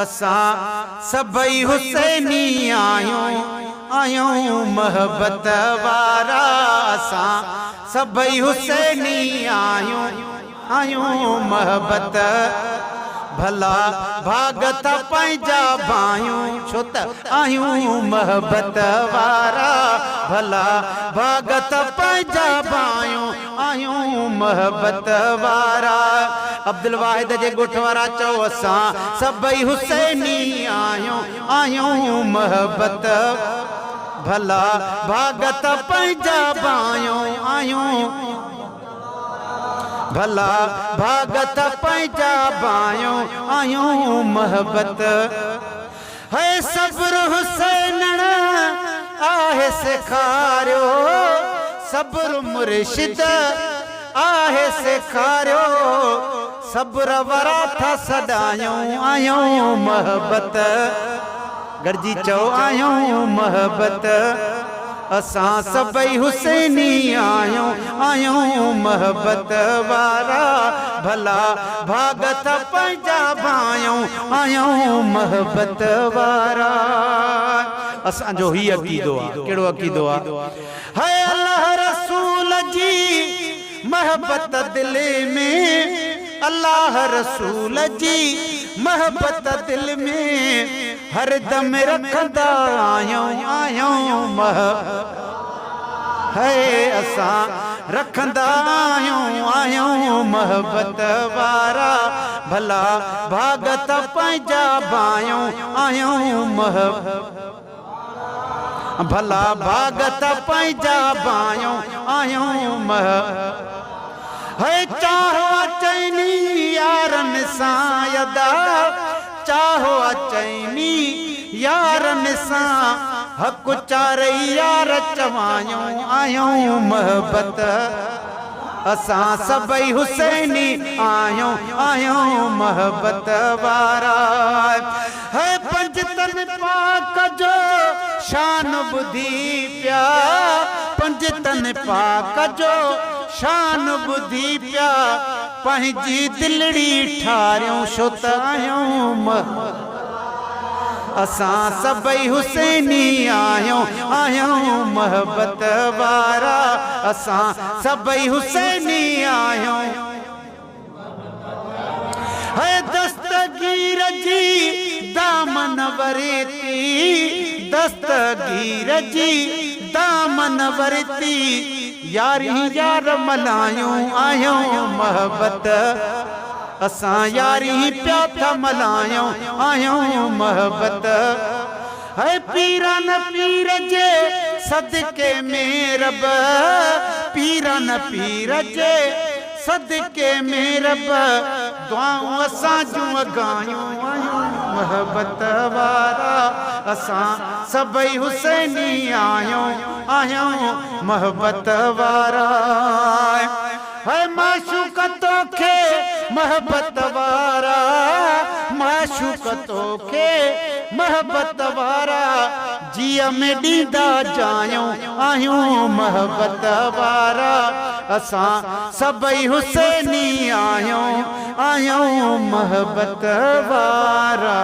असां सभई हुसैनी आयूं मोहब्बत वारा असां सभई हुसैनी आयूं मोहब्बत भला भागत पंहिंजा भायूं छो त आयूं मोहब्बत वारा भला भागत पंहिंजा भायूं आयूं मोहब्बत वारा अब्दुल वाहिद जे ॻोठ वारा चओ असां सभई हुसैनी आयूं मोहब्बत भला भागत पंहिंजा भायूं आयूं भला भागत पंहिंजा भायूं आयूं मोहब्बत है सब्र हुसैन आहे सेखारियो सब्र मुर्शिद आहे सेखारियो सब्र वारा था सदायूं आयूं मोहब्बत गॾिजी चओ आयूं मोहब्बत असां सभई हुसैनी आयूं मोहब्बत वारा भला भागत पंहिंजा भायूं आयूं मोहब्बत वारा असांजो ही अक़ीदो आहे कहिड़ो अक़ीदो आहे है अल्लाह रसूल जी मोहब्बत दिल में अल्लाह रसूल जी मोहब्बत दिल में हर दम रखंदा आयूं है असां रखंदा आयूं मोहब्बत वारा भला भागत पंहिंजा भायूं आयूं भला भागत पंहिंजा भायूं आयूं है चाहो चैनी यारन सां यदा चाहो चैनी यारन सां हक़ चारे यार चवायूं आयूं मोहब्बत असां सभई हुसैनी आयूं मोहब्बत वारा है पंजतन पाक जो शान बुधी पिया पंजतन पाक जो शान बुधी पिया पंहिंजी दिलड़ी ठारियूं छो त आयूं असां सभई हुसैनी आयूं मोहब्बत वारा असां सभई हुसैनी आयूं है दस्तगीर जी दामन वरती दस्तगीर जी दामन वरती यारी यार मल्हायूं आयूं मोहब्बत असां यारी प्या था मल्हायूं आयूं मोहब्बत है पीरन पीर जे सदके में रब पीरन पीर जे सदके में रब दुआऊं असां जूं अगायूं आयूं मोहब्बत वारा असां सभई हुसैनी आयूं मोहब्बत वारा है माशूक तोखे मोहब्बत वारा माशूक तोखे मोहब्बत वारा जिया में ॾींदा जायूं आयूं मोहब्बत वारा असां सभई हुसैनी आयूं मोहब्बत वारा।